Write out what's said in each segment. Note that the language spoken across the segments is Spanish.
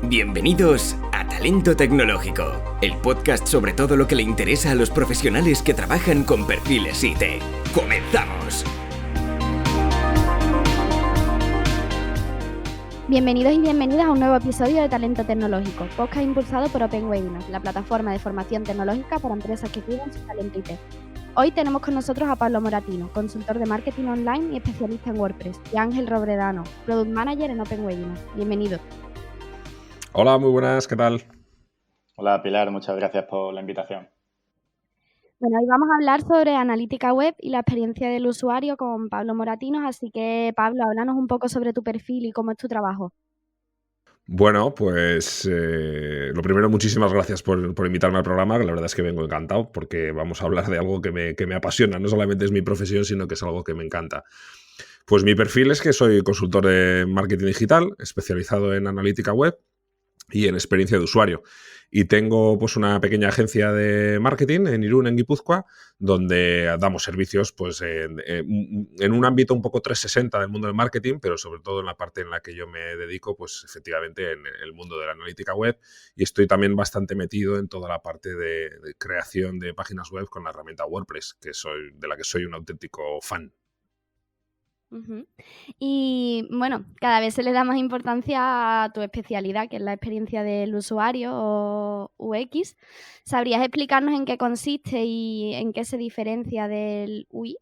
Bienvenidos a Talento Tecnológico, el podcast sobre todo lo que le interesa a los profesionales que trabajan con perfiles IT. ¡Comenzamos! Bienvenidos y bienvenidas a un nuevo episodio de Talento Tecnológico, podcast impulsado por Open Webinars, la plataforma de formación tecnológica para empresas que cuidan su talento IT. Hoy tenemos con nosotros a Pablo Moratino, consultor de marketing online y especialista en WordPress, y Ángel Robredano, Product Manager en Open Webinars. Bienvenido. Hola, muy buenas, ¿qué tal? Hola Pilar, muchas gracias por la invitación. Bueno, hoy vamos a hablar sobre analítica web y la experiencia del usuario con Pablo Moratino, así que Pablo, háblanos un poco sobre tu perfil y cómo es tu trabajo. Bueno, pues lo primero, muchísimas gracias por invitarme al programa, que la verdad es que vengo encantado porque vamos a hablar de algo que me apasiona, no solamente es mi profesión, sino que es algo que me encanta. Pues mi perfil es que soy consultor de marketing digital, especializado en analítica web y en experiencia de usuario. Y tengo pues una pequeña agencia de marketing en Irún, en Guipúzcoa, donde damos servicios pues en un ámbito un poco 360 del mundo del marketing, pero sobre todo en la parte en la que yo me dedico, pues efectivamente en el mundo de la analítica web, y estoy también bastante metido en toda la parte de creación de páginas web con la herramienta WordPress, de la que soy un auténtico fan. Uh-huh. Y bueno, cada vez se le da más importancia a tu especialidad, que es la experiencia del usuario o UX. ¿Sabrías explicarnos en qué consiste y en qué se diferencia del UI?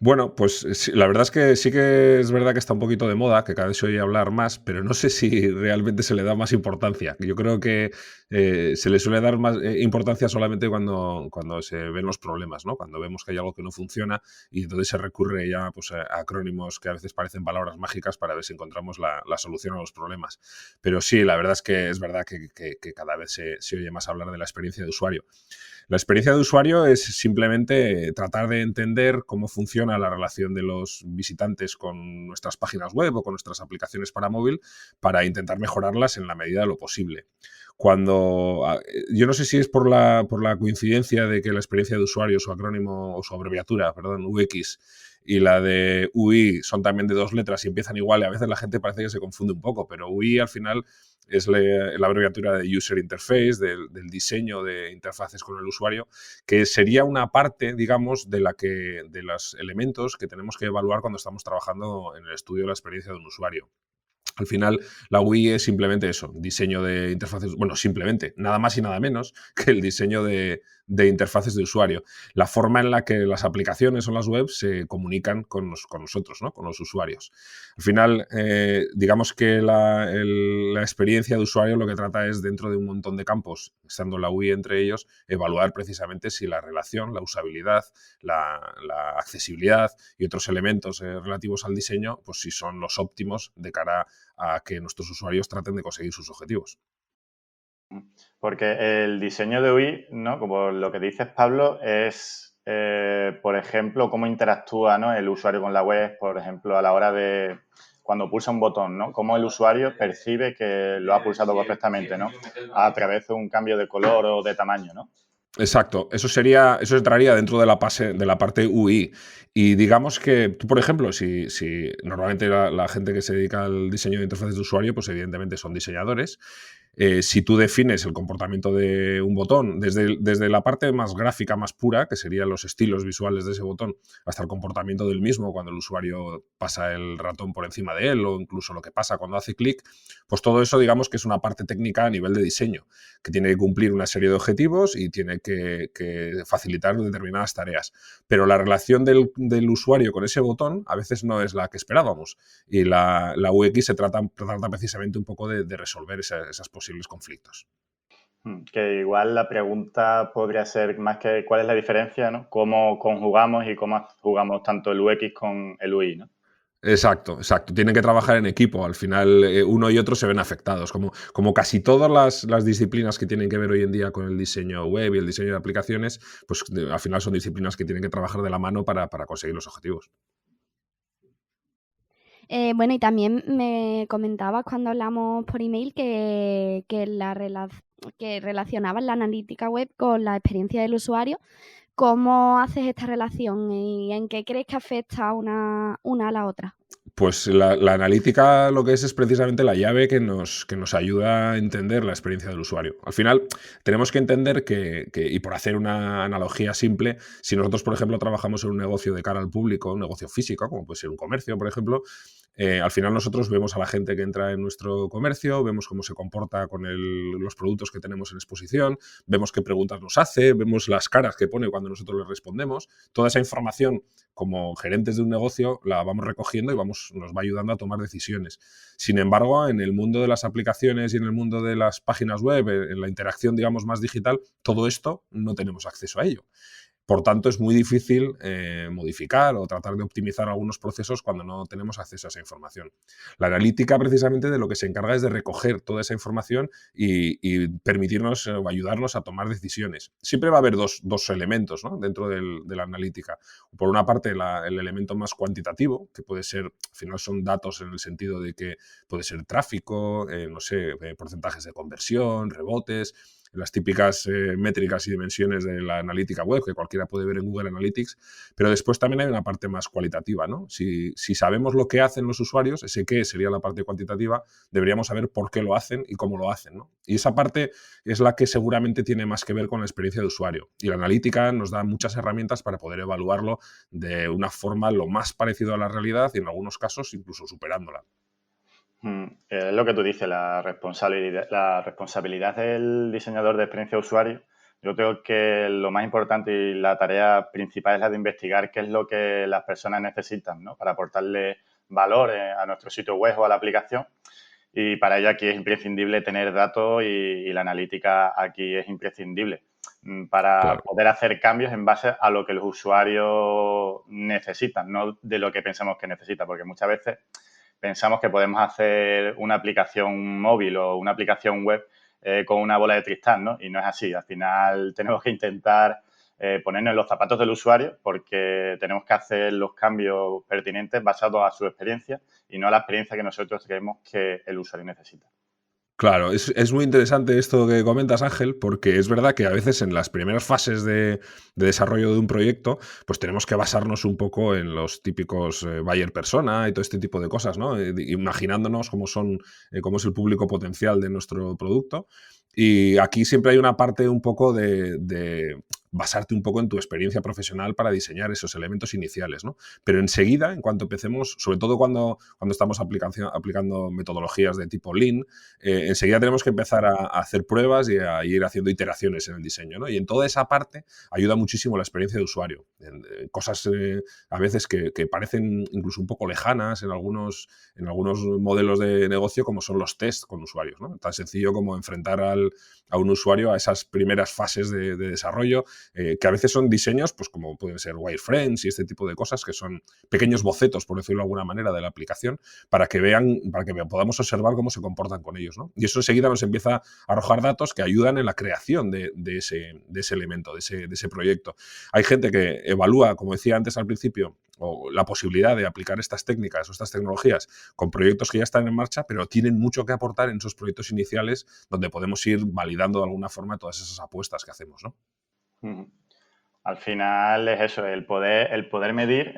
Bueno, pues sí, la verdad es que sí que es verdad que está un poquito de moda, que cada vez se oye hablar más, pero no sé si realmente se le da más importancia. Yo creo que se le suele dar más importancia solamente cuando se ven los problemas, ¿no? Cuando vemos que hay algo que no funciona y entonces se recurre ya pues, a acrónimos que a veces parecen palabras mágicas para ver si encontramos la solución a los problemas. Pero sí, la verdad es que es verdad que cada vez se oye más hablar de la experiencia de usuario. La experiencia de usuario es simplemente tratar de entender cómo funciona la relación de los visitantes con nuestras páginas web o con nuestras aplicaciones para móvil para intentar mejorarlas en la medida de lo posible. Yo no sé si es por la coincidencia de que la experiencia de usuario, su acrónimo o su abreviatura, perdón, UX, y la de UI son también de dos letras y empiezan igual, y a veces la gente parece que se confunde un poco, pero UI al final es la abreviatura de User Interface, del diseño de interfaces con el usuario, que sería una parte, digamos, de los elementos que tenemos que evaluar cuando estamos trabajando en el estudio de la experiencia de un usuario. Al final, la UI es simplemente eso, diseño de interfaces, bueno, simplemente, nada más y nada menos que el diseño de interfaces de usuario. La forma en la que las aplicaciones o las webs se comunican con nosotros, ¿no? Con los usuarios. Al final, digamos que la experiencia de usuario lo que trata es, dentro de un montón de campos, estando la UI entre ellos, evaluar precisamente si la relación, la usabilidad, la accesibilidad y otros elementos relativos al diseño, pues si son los óptimos de cara a que nuestros usuarios traten de conseguir sus objetivos. Porque el diseño de UI, ¿no? Como lo que dices, Pablo, es, por ejemplo, cómo interactúa, ¿no? El usuario con la web, por ejemplo, a la hora de cuando pulsa un botón, ¿no? Cómo el usuario percibe que lo ha pulsado correctamente, ¿no? A través de un cambio de color o de tamaño, ¿no? Exacto, eso entraría dentro de la parte UI. Y digamos que tú, por ejemplo, si normalmente la gente que se dedica al diseño de interfaces de usuario, pues evidentemente son diseñadores. Si tú defines el comportamiento de un botón desde la parte más gráfica, más pura, que serían los estilos visuales de ese botón, hasta el comportamiento del mismo cuando el usuario pasa el ratón por encima de él, o incluso lo que pasa cuando hace clic, pues todo eso digamos que es una parte técnica a nivel de diseño, que tiene que cumplir una serie de objetivos y tiene que facilitar determinadas tareas. Pero la relación del usuario con ese botón a veces no es la que esperábamos, y la UX se trata precisamente un poco de resolver esas posibles conflictos. Que igual la pregunta podría ser más que cuál es la diferencia, ¿no? Cómo conjugamos y cómo jugamos tanto el UX con el UI, ¿no? Exacto. Tienen que trabajar en equipo. Al final, uno y otro se ven afectados. Como casi todas las disciplinas que tienen que ver hoy en día con el diseño web y el diseño de aplicaciones, pues al final son disciplinas que tienen que trabajar de la mano para conseguir los objetivos. Bueno, y también me comentabas cuando hablamos por email que relacionabas la analítica web con la experiencia del usuario. ¿Cómo haces esta relación y en qué crees que afecta una a la otra? Pues la analítica lo que es precisamente la llave que nos ayuda a entender la experiencia del usuario. Al final, tenemos que entender y por hacer una analogía simple, si nosotros, por ejemplo, trabajamos en un negocio de cara al público, un negocio físico, como puede ser un comercio, por ejemplo, al final nosotros vemos a la gente que entra en nuestro comercio, vemos cómo se comporta con los productos que tenemos en exposición, vemos qué preguntas nos hace, vemos las caras que pone cuando nosotros le respondemos. Toda esa información, como gerentes de un negocio, la vamos recogiendo y nos va ayudando a tomar decisiones. Sin embargo, en el mundo de las aplicaciones y en el mundo de las páginas web, en la interacción, digamos, más digital, todo esto no tenemos acceso a ello. Por tanto, es muy difícil modificar o tratar de optimizar algunos procesos cuando no tenemos acceso a esa información. La analítica, precisamente, de lo que se encarga es de recoger toda esa información y permitirnos o ayudarnos a tomar decisiones. Siempre va a haber dos elementos, ¿no?, dentro de la analítica. Por una parte, el elemento más cuantitativo, que puede ser, al final son datos en el sentido de que puede ser tráfico, no sé, porcentajes de conversión, rebotes, las típicas métricas y dimensiones de la analítica web, que cualquiera puede ver en Google Analytics, pero después también hay una parte más cualitativa, ¿no? Si sabemos lo que hacen los usuarios, ese qué sería la parte cuantitativa, deberíamos saber por qué lo hacen y cómo lo hacen, ¿no? Y esa parte es la que seguramente tiene más que ver con la experiencia de usuario. Y la analítica nos da muchas herramientas para poder evaluarlo de una forma lo más parecido a la realidad y en algunos casos incluso superándola. Es lo que tú dices, la responsabilidad del diseñador de experiencia de usuario. Yo creo que lo más importante y la tarea principal es la de investigar qué es lo que las personas necesitan, ¿no?, para aportarle valor a nuestro sitio web o a la aplicación. Y para ello aquí es imprescindible tener datos y la analítica aquí es imprescindible para Claro. poder hacer cambios en base a lo que los usuarios necesitan, no de lo que pensamos que necesita, porque muchas veces pensamos que podemos hacer una aplicación móvil o una aplicación web con una bola de cristal, ¿no? Y no es así. Al final tenemos que intentar ponernos en los zapatos del usuario porque tenemos que hacer los cambios pertinentes basados a su experiencia y no a la experiencia que nosotros creemos que el usuario necesita. Claro, es muy interesante esto que comentas, Ángel, porque es verdad que a veces en las primeras fases de desarrollo de un proyecto, pues tenemos que basarnos un poco en los típicos buyer persona y todo este tipo de cosas, ¿no? Imaginándonos cómo es el público potencial de nuestro producto. Y aquí siempre hay una parte un poco de basarte un poco en tu experiencia profesional para diseñar esos elementos iniciales, ¿no? Pero enseguida, en cuanto empecemos, sobre todo cuando estamos aplicando metodologías de tipo Lean, enseguida tenemos que empezar a hacer pruebas y a ir haciendo iteraciones en el diseño, ¿no? Y en toda esa parte ayuda muchísimo la experiencia de usuario. Cosas a veces que parecen incluso un poco lejanas en algunos modelos de negocio, como son los tests con usuarios, ¿no? Tan sencillo como enfrentar a un usuario a esas primeras fases de desarrollo, que a veces son diseños, pues como pueden ser wireframes y este tipo de cosas, que son pequeños bocetos, por decirlo de alguna manera, de la aplicación, para que podamos observar cómo se comportan con ellos, ¿no? Y eso enseguida nos empieza a arrojar datos que ayudan en la creación de ese elemento, de ese proyecto. Hay gente que evalúa, como decía antes al principio, o la posibilidad de aplicar estas técnicas o estas tecnologías con proyectos que ya están en marcha, pero tienen mucho que aportar en esos proyectos iniciales donde podemos ir validando de alguna forma todas esas apuestas que hacemos, ¿no? Al final es eso, el poder medir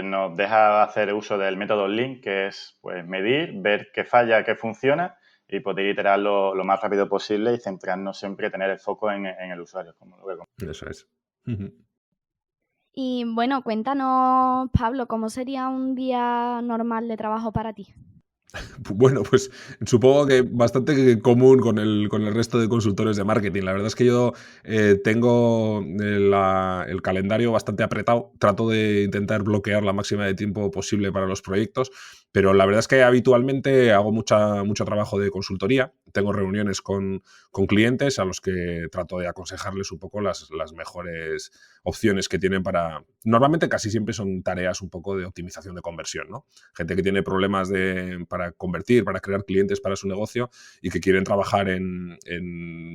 nos deja hacer uso del método Lean, que es pues medir, ver qué falla, qué funciona y poder iterar lo más rápido posible y centrarnos siempre, tener el foco en el usuario, como lo veo. Eso es. Y bueno, cuéntanos, Pablo, ¿cómo sería un día normal de trabajo para ti? Bueno, pues supongo que bastante común con el resto de consultores de marketing. La verdad es que yo tengo el calendario bastante apretado. Trato de intentar bloquear la máxima de tiempo posible para los proyectos, pero la verdad es que habitualmente hago mucho trabajo de consultoría. Tengo reuniones con clientes a los que trato de aconsejarles un poco las mejores opciones que tienen para... Normalmente casi siempre son tareas un poco de optimización de conversión, ¿no? Gente que tiene problemas para convertir, para crear clientes para su negocio y que quieren trabajar en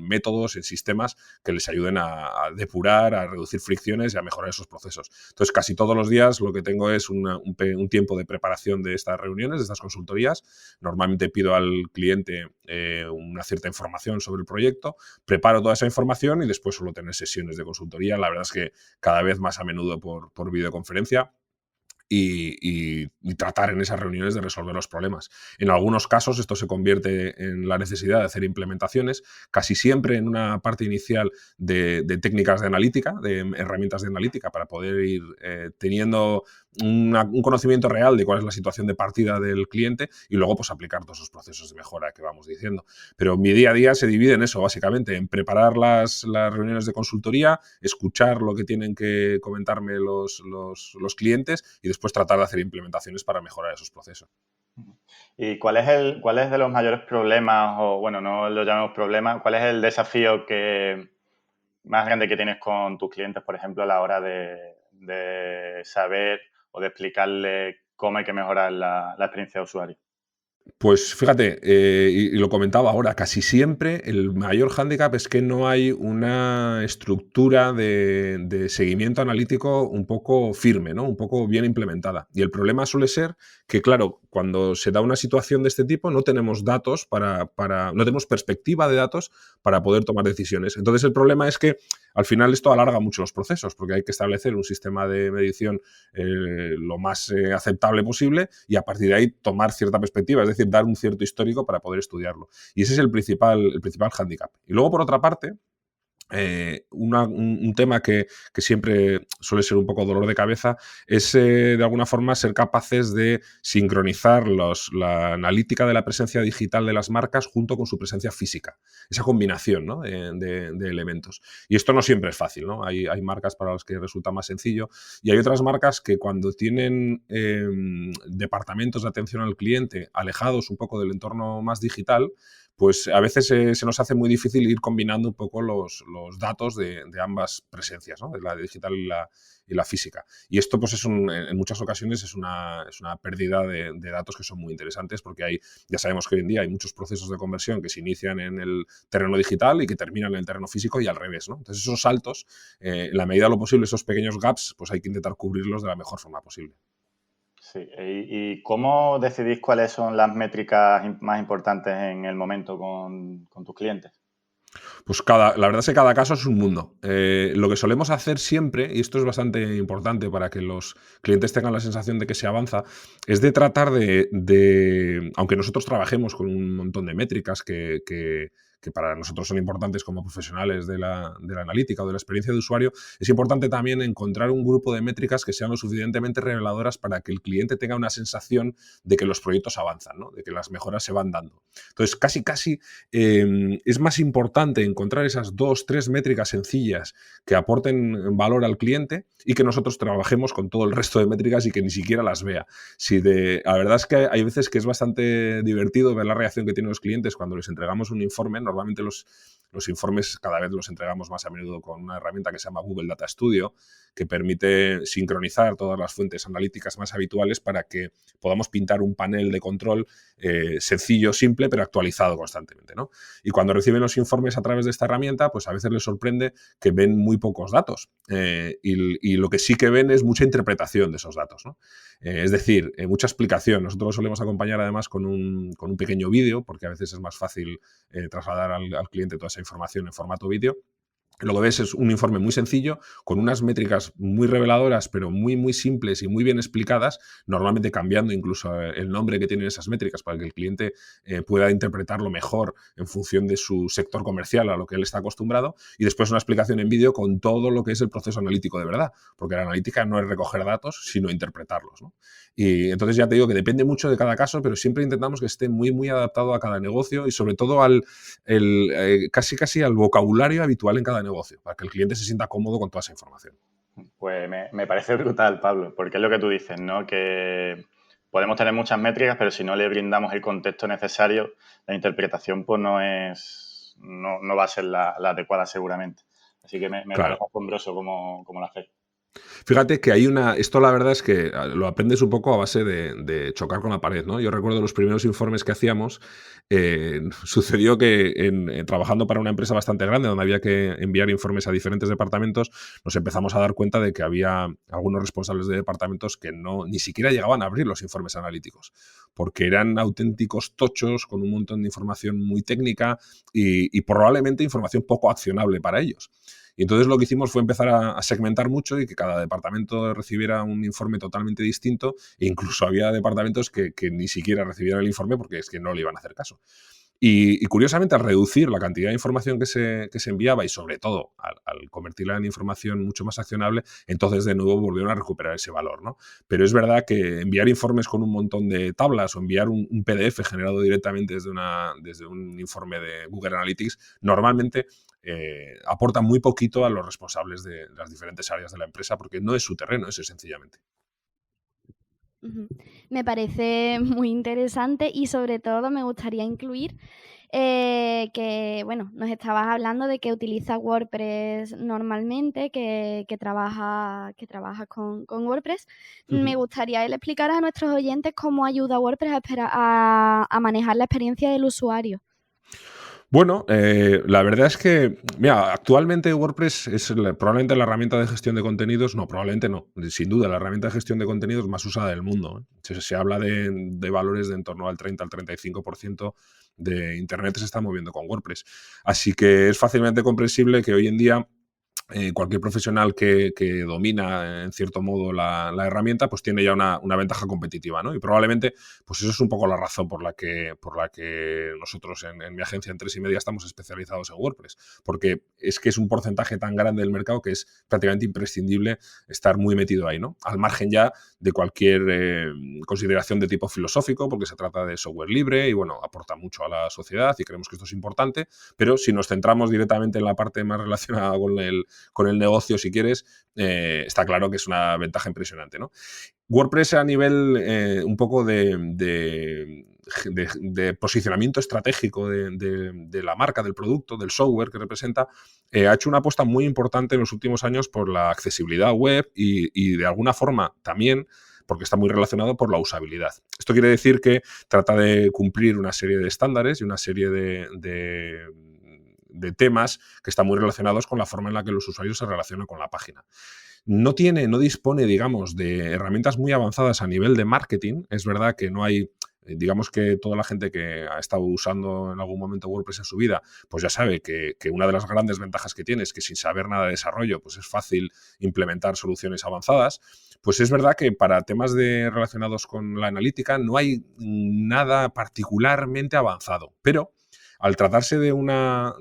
métodos, en sistemas que les ayuden a depurar, a reducir fricciones y a mejorar esos procesos. Entonces, casi todos los días lo que tengo es un tiempo de preparación de estas reuniones, de estas consultorías. Normalmente pido al cliente una cierta información sobre el proyecto, preparo toda esa información y después suelo tener sesiones de consultoría. La verdad es que cada vez más a menudo por videoconferencia. y tratar en esas reuniones de resolver los problemas. En algunos casos esto se convierte en la necesidad de hacer implementaciones, casi siempre en una parte inicial de técnicas de analítica, de herramientas de analítica, para poder ir teniendo un conocimiento real de cuál es la situación de partida del cliente y luego pues aplicar todos esos procesos de mejora que vamos diciendo. Pero mi día a día se divide en eso, básicamente, en preparar las reuniones de consultoría, escuchar lo que tienen que comentarme los clientes y después tratar de hacer implementaciones para mejorar esos procesos. ¿Y cuál es de los mayores problemas, o bueno, no lo llamemos problema, cuál es el desafío más grande que tienes con tus clientes, por ejemplo, a la hora de saber o de explicarle cómo hay que mejorar la experiencia de usuario? Pues fíjate, y lo comentaba ahora, casi siempre el mayor hándicap es que no hay una estructura de seguimiento analítico un poco firme, ¿no? Un poco bien implementada. Y el problema suele ser que, claro, cuando se da una situación de este tipo no tenemos datos no tenemos perspectiva de datos para poder tomar decisiones. Entonces el problema es que al final esto alarga mucho los procesos porque hay que establecer un sistema de medición lo más aceptable posible y a partir de ahí tomar cierta perspectiva, es decir, dar un cierto histórico para poder estudiarlo. Y ese es el principal hándicap. Y luego, por otra parte, un tema que siempre suele ser un poco dolor de cabeza es de alguna forma ser capaces de sincronizar la analítica de la presencia digital de las marcas junto con su presencia física, esa combinación, ¿no? de elementos. Y esto no siempre es fácil, ¿no? Hay marcas para las que resulta más sencillo y hay otras marcas que cuando tienen departamentos de atención al cliente alejados un poco del entorno más digital, pues a veces se nos hace muy difícil ir combinando un poco los datos de ambas presencias, ¿no? De la digital y la física. Y esto, pues, en muchas ocasiones es una pérdida de datos que son muy interesantes porque ya sabemos que hoy en día hay muchos procesos de conversión que se inician en el terreno digital y que terminan en el terreno físico y al revés, ¿no? Entonces, esos saltos, en la medida de lo posible, esos pequeños gaps, pues hay que intentar cubrirlos de la mejor forma posible. Sí, ¿y cómo decidís cuáles son las métricas más importantes en el momento con tus clientes? Pues la verdad es que cada caso es un mundo. Lo que solemos hacer siempre, y esto es bastante importante para que los clientes tengan la sensación de que se avanza, es de tratar aunque nosotros trabajemos con un montón de métricas que para nosotros son importantes como profesionales de la analítica o de la experiencia de usuario, es importante también encontrar un grupo de métricas que sean lo suficientemente reveladoras para que el cliente tenga una sensación de que los proyectos avanzan, ¿no? De que las mejoras se van dando. Entonces, casi es más importante encontrar esas 2, 3 métricas sencillas que aporten valor al cliente y que nosotros trabajemos con todo el resto de métricas y que ni siquiera las vea. La verdad es que hay veces que es bastante divertido ver la reacción que tienen los clientes cuando les entregamos un informe. Normalmente los informes cada vez los entregamos más a menudo con una herramienta que se llama Google Data Studio, que permite sincronizar todas las fuentes analíticas más habituales para que podamos pintar un panel de control sencillo, simple, pero actualizado constantemente, ¿no? Y cuando reciben los informes a través de esta herramienta, pues a veces les sorprende que ven muy pocos datos y lo que sí que ven es mucha interpretación de esos datos, ¿no? Es decir, mucha explicación. Nosotros lo solemos acompañar además con un pequeño vídeo, porque a veces es más fácil trasladar al cliente toda esa información en formato vídeo. Lo que ves es un informe muy sencillo, con unas métricas muy reveladoras, pero muy, muy simples y muy bien explicadas, normalmente cambiando incluso el nombre que tienen esas métricas para que el cliente pueda interpretarlo mejor en función de su sector comercial a lo que él está acostumbrado, y después una explicación en vídeo con todo lo que es el proceso analítico de verdad, porque la analítica no es recoger datos, sino interpretarlos, ¿no? Y entonces ya te digo que depende mucho de cada caso, pero siempre intentamos que esté muy, muy adaptado a cada negocio y sobre todo casi al vocabulario habitual en cada negocio, para que el cliente se sienta cómodo con toda esa información. Pues me parece brutal, Pablo, porque es lo que tú dices, ¿no? Que podemos tener muchas métricas, pero si no le brindamos el contexto necesario, la interpretación pues no va a ser la adecuada seguramente. Así que me Claro. parece asombroso como la haces. Fíjate que esto la verdad es que lo aprendes un poco a base de chocar con la pared, ¿no? Yo recuerdo los primeros informes que hacíamos, sucedió que trabajando para una empresa bastante grande, donde había que enviar informes a diferentes departamentos, nos empezamos a dar cuenta de que había algunos responsables de departamentos que ni siquiera llegaban a abrir los informes analíticos, porque eran auténticos tochos con un montón de información muy técnica y probablemente información poco accionable para ellos. Y entonces lo que hicimos fue empezar a segmentar mucho y que cada departamento recibiera un informe totalmente distinto, e incluso había departamentos que ni siquiera recibieran el informe porque es que no le iban a hacer caso. Y curiosamente, al reducir la cantidad de información que se enviaba y sobre todo al convertirla en información mucho más accionable, entonces de nuevo volvieron a recuperar ese valor, ¿no? Pero es verdad que enviar informes con un montón de tablas o enviar un PDF generado directamente desde un informe de Google Analytics normalmente aporta muy poquito a los responsables de las diferentes áreas de la empresa porque no es su terreno, eso es sencillamente. Ujú. Me parece muy interesante y sobre todo me gustaría incluir que, bueno, nos estabas hablando de que utilizas WordPress normalmente, que trabajas con WordPress. Me gustaría él explicar a nuestros oyentes cómo ayuda WordPress a manejar la experiencia del usuario. Bueno, la verdad es que, mira, actualmente WordPress es probablemente la herramienta de gestión de contenidos, no, probablemente no, sin duda, la herramienta de gestión de contenidos más usada del mundo, ¿eh? Se habla de valores de en torno al 30 al 35% de Internet se está moviendo con WordPress. Así que es fácilmente comprensible que hoy en día cualquier profesional que domina en cierto modo la herramienta, pues tiene ya una ventaja competitiva, ¿no? Y probablemente, pues eso es un poco la razón por la que nosotros en mi agencia en 3 y Media estamos especializados en WordPress, porque es que es un porcentaje tan grande del mercado que es prácticamente imprescindible estar muy metido ahí, ¿no? Al margen ya de cualquier consideración de tipo filosófico, porque se trata de software libre y, bueno, aporta mucho a la sociedad y creemos que esto es importante, pero si nos centramos directamente en la parte más relacionada con el negocio, si quieres, está claro que es una ventaja impresionante, ¿no? WordPress a nivel un poco de posicionamiento estratégico de la marca, del producto, del software que representa, ha hecho una apuesta muy importante en los últimos años por la accesibilidad web y de alguna forma también porque está muy relacionado por la usabilidad. Esto quiere decir que trata de cumplir una serie de estándares y una serie de temas que están muy relacionados con la forma en la que los usuarios se relacionan con la página. No dispone, digamos, de herramientas muy avanzadas a nivel de marketing. Es verdad que no hay, digamos que toda la gente que ha estado usando en algún momento WordPress en su vida, pues ya sabe que una de las grandes ventajas que tiene es que sin saber nada de desarrollo, pues es fácil implementar soluciones avanzadas. Pues es verdad que para temas relacionados con la analítica no hay nada particularmente avanzado, pero al tratarse de una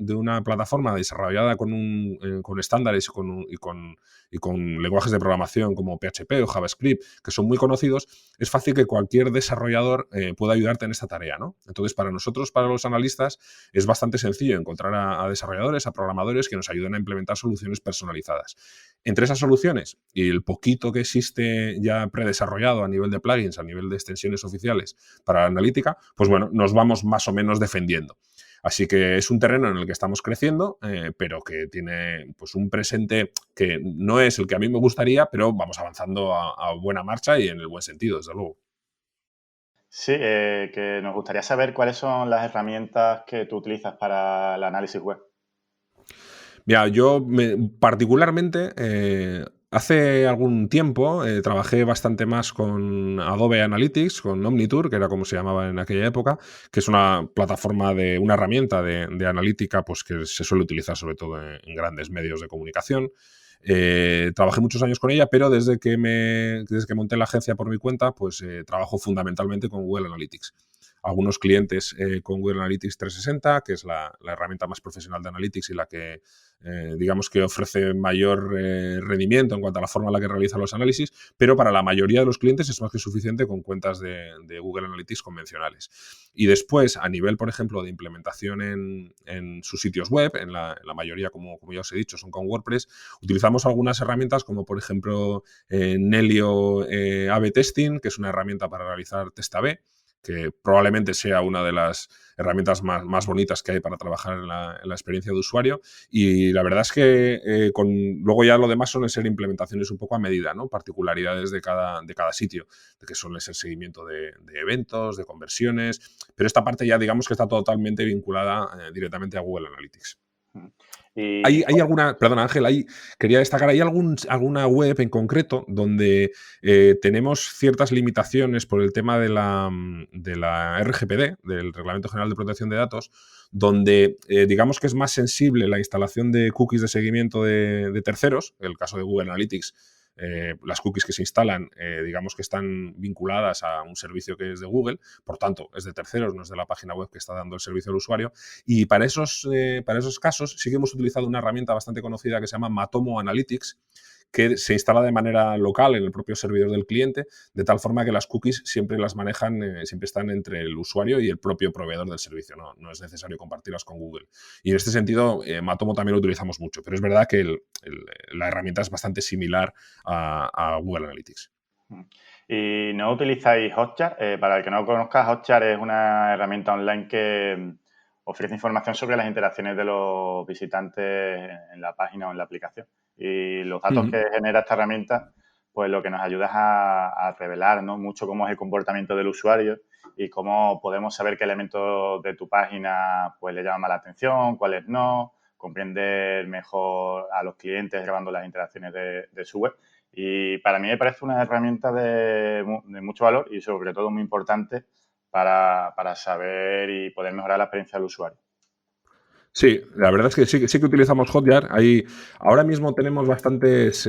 plataforma desarrollada con estándares y con lenguajes de programación como PHP o JavaScript, que son muy conocidos, es fácil que cualquier desarrollador pueda ayudarte en esta tarea, ¿no? Entonces, para nosotros, para los analistas, es bastante sencillo encontrar a desarrolladores, a programadores que nos ayuden a implementar soluciones personalizadas. Entre esas soluciones y el poquito que existe ya predesarrollado a nivel de plugins, a nivel de extensiones oficiales para la analítica, pues bueno, nos vamos más o menos defendiendo. Así que es un terreno en el que estamos creciendo, pero que tiene pues un presente que no es el que a mí me gustaría, pero vamos avanzando a buena marcha y en el buen sentido, desde luego. Sí, que nos gustaría saber cuáles son las herramientas que tú utilizas para el análisis web. Mira, yo particularmente hace algún tiempo trabajé bastante más con Adobe Analytics, con Omniture, que era como se llamaba en aquella época, que es una plataforma una herramienta de analítica pues, que se suele utilizar sobre todo en grandes medios de comunicación. Trabajé muchos años con ella, pero desde que monté la agencia por mi cuenta, pues trabajo fundamentalmente con Google Analytics. Algunos clientes con Google Analytics 360, que es la herramienta más profesional de Analytics y la que, digamos, que ofrece mayor rendimiento en cuanto a la forma en la que realiza los análisis, pero para la mayoría de los clientes es más que suficiente con cuentas de Google Analytics convencionales. Y después, a nivel, por ejemplo, de implementación en sus sitios web, en la mayoría, como ya os he dicho, son con WordPress, utilizamos algunas herramientas como, por ejemplo, Nelio A/B Testing, que es una herramienta para realizar test A/B, que probablemente sea una de las herramientas más bonitas que hay para trabajar en la experiencia de usuario. Y la verdad es que luego ya lo demás suelen ser implementaciones un poco a medida, ¿no? Particularidades de cada sitio, de que suele ser seguimiento de eventos, de conversiones, pero esta parte ya digamos que está totalmente vinculada directamente a Google Analytics. Y Hay alguna, perdona Ángel, quería destacar, ¿hay alguna web en concreto donde tenemos ciertas limitaciones por el tema de la RGPD, del Reglamento General de Protección de Datos, donde digamos que es más sensible la instalación de cookies de seguimiento de terceros, en el caso de Google Analytics? Las cookies que se instalan, digamos que están vinculadas a un servicio que es de Google, por tanto, es de terceros, no es de la página web que está dando el servicio al usuario. Y para esos casos sí que hemos utilizado una herramienta bastante conocida que se llama Matomo Analytics, que se instala de manera local en el propio servidor del cliente, de tal forma que las cookies siempre las manejan, siempre están entre el usuario y el propio proveedor del servicio. No es necesario compartirlas con Google. Y en este sentido, Matomo también lo utilizamos mucho, pero es verdad que la herramienta es bastante similar a Google Analytics. ¿Y no utilizáis Hotjar? Para el que no lo conozca, Hotjar es una herramienta online que ofrece información sobre las interacciones de los visitantes en la página o en la aplicación. Y los datos que genera esta herramienta, pues lo que nos ayuda es a revelar, ¿no?, mucho cómo es el comportamiento del usuario y cómo podemos saber qué elementos de tu página pues le llaman más la atención, cuáles no, comprender mejor a los clientes grabando las interacciones de su web. Y para mí me parece una herramienta de mucho valor y sobre todo muy importante para saber y poder mejorar la experiencia del usuario. Sí, la verdad es que sí que utilizamos Hotjar. Ahora mismo tenemos bastantes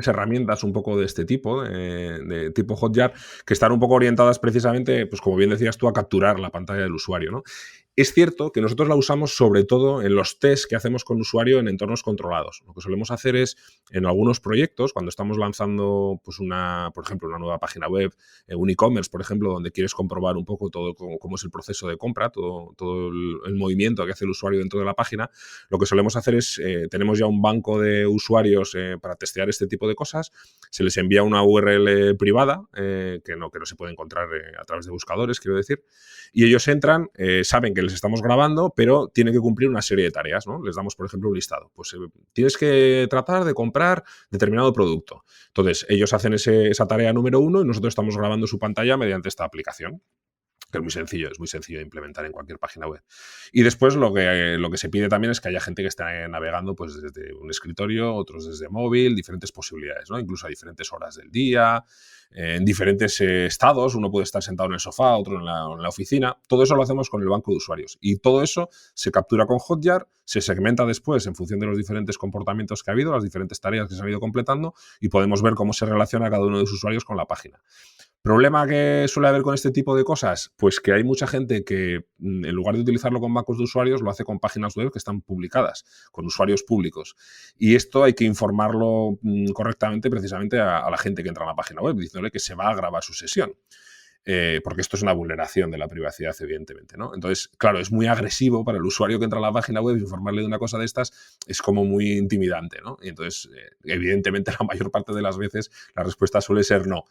herramientas un poco de este tipo, de tipo Hotjar, que están un poco orientadas precisamente, pues como bien decías tú, a capturar la pantalla del usuario, ¿no? Es cierto que nosotros la usamos sobre todo en los tests que hacemos con usuario en entornos controlados. Lo que solemos hacer es, en algunos proyectos, cuando estamos lanzando, pues por ejemplo, una nueva página web, un e-commerce, por ejemplo, donde quieres comprobar un poco todo cómo es el proceso de compra, todo el movimiento que hace el usuario dentro de la página, lo que solemos hacer es, tenemos ya un banco de usuarios para testear este tipo de cosas, se les envía una URL privada, que no se puede encontrar a través de buscadores, quiero decir, y ellos entran, saben que les estamos grabando, pero tienen que cumplir una serie de tareas, ¿no? Les damos, por ejemplo, un listado. Pues tienes que tratar de comprar determinado producto. Entonces, ellos hacen esa tarea número 1 y nosotros estamos grabando su pantalla mediante esta aplicación, que es muy sencillo de implementar en cualquier página web. Y después lo que se pide también es que haya gente que esté navegando pues desde un escritorio, otros desde móvil, diferentes posibilidades, ¿no? Incluso a diferentes horas del día, en diferentes estados. Uno puede estar sentado en el sofá, otro en la oficina. Todo eso lo hacemos con el banco de usuarios. Y todo eso se captura con Hotjar, se segmenta después en función de los diferentes comportamientos que ha habido, las diferentes tareas que se han ido completando, y podemos ver cómo se relaciona cada uno de los usuarios con la página. ¿Problema que suele haber con este tipo de cosas? Pues que hay mucha gente que, en lugar de utilizarlo con bancos de usuarios, lo hace con páginas web que están publicadas, con usuarios públicos. Y esto hay que informarlo correctamente precisamente a la gente que entra a la página web, diciéndole que se va a grabar su sesión. Porque esto es una vulneración de la privacidad, evidentemente, ¿no? Entonces, claro, es muy agresivo para el usuario que entra a la página web, informarle de una cosa de estas es como muy intimidante, ¿no? Y entonces, evidentemente, la mayor parte de las veces la respuesta suele ser no.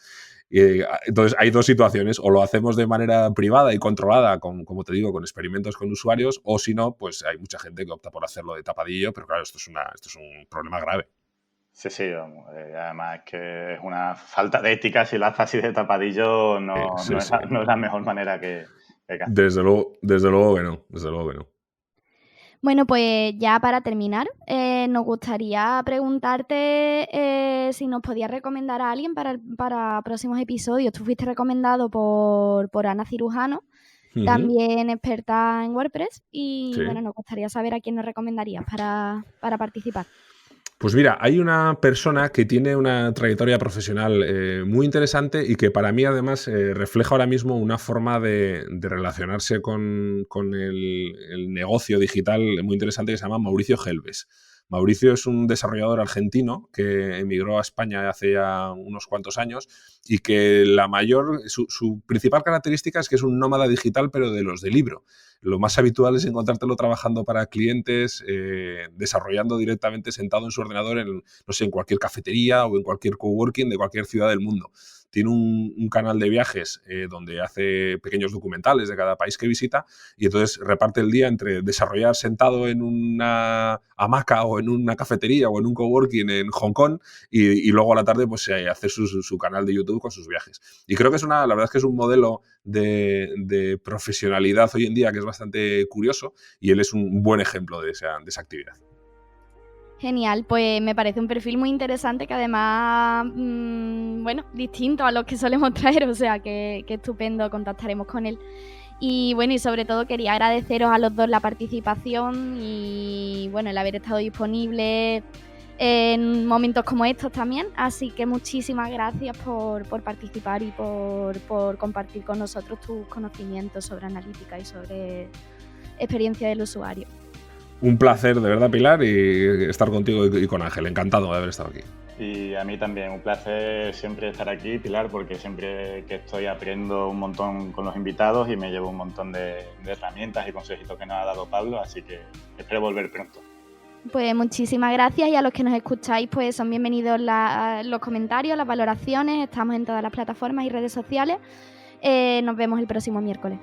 Entonces, hay dos situaciones: o lo hacemos de manera privada y controlada, como te digo, con experimentos con usuarios, o si no, pues hay mucha gente que opta por hacerlo de tapadillo, pero claro, esto es un problema grave. Sí, vamos, además es que es una falta de ética. Si lo haces así de tapadillo, no es la mejor manera que hacer. Desde luego que no. Bueno, pues ya para terminar, nos gustaría preguntarte si nos podías recomendar a alguien para próximos episodios. Tú fuiste recomendado por Ana Cirujano, también experta en WordPress, y Sí. bueno, nos gustaría saber a quién nos recomendarías para participar. Pues mira, hay una persona que tiene una trayectoria profesional muy interesante y que para mí además refleja ahora mismo una forma de relacionarse con el negocio digital muy interesante, que se llama Mauricio Gelbes. Mauricio es un desarrollador argentino que emigró a España hace ya unos cuantos años y que su principal característica es que es un nómada digital, pero de los de libro. Lo más habitual es encontrártelo trabajando para clientes, desarrollando directamente sentado en su ordenador en cualquier cafetería o en cualquier coworking de cualquier ciudad del mundo. tiene un canal de viajes donde hace pequeños documentales de cada país que visita y entonces reparte el día entre desarrollar sentado en una hamaca o en una cafetería o en un coworking en Hong Kong y luego a la tarde pues hacer su canal de YouTube con sus viajes. Y creo que la verdad es que es un modelo de profesionalidad hoy en día que es bastante curioso y él es un buen ejemplo de esa actividad. Genial, pues me parece un perfil muy interesante que además, bueno, distinto a los que solemos traer, o sea que estupendo, contactaremos con él. Y bueno, y sobre todo quería agradeceros a los dos la participación y bueno, el haber estado disponible en momentos como estos también, así que muchísimas gracias por participar y por compartir con nosotros tus conocimientos sobre analítica y sobre experiencia del usuario. Un placer, de verdad, Pilar, y estar contigo y con Ángel. Encantado de haber estado aquí. Y a mí también, un placer siempre estar aquí, Pilar, porque siempre que estoy aprendo un montón con los invitados y me llevo un montón de herramientas y consejitos que nos ha dado Pablo, así que espero volver pronto. Pues muchísimas gracias y a los que nos escucháis pues son bienvenidos los comentarios, las valoraciones, estamos en todas las plataformas y redes sociales. Nos vemos el próximo miércoles.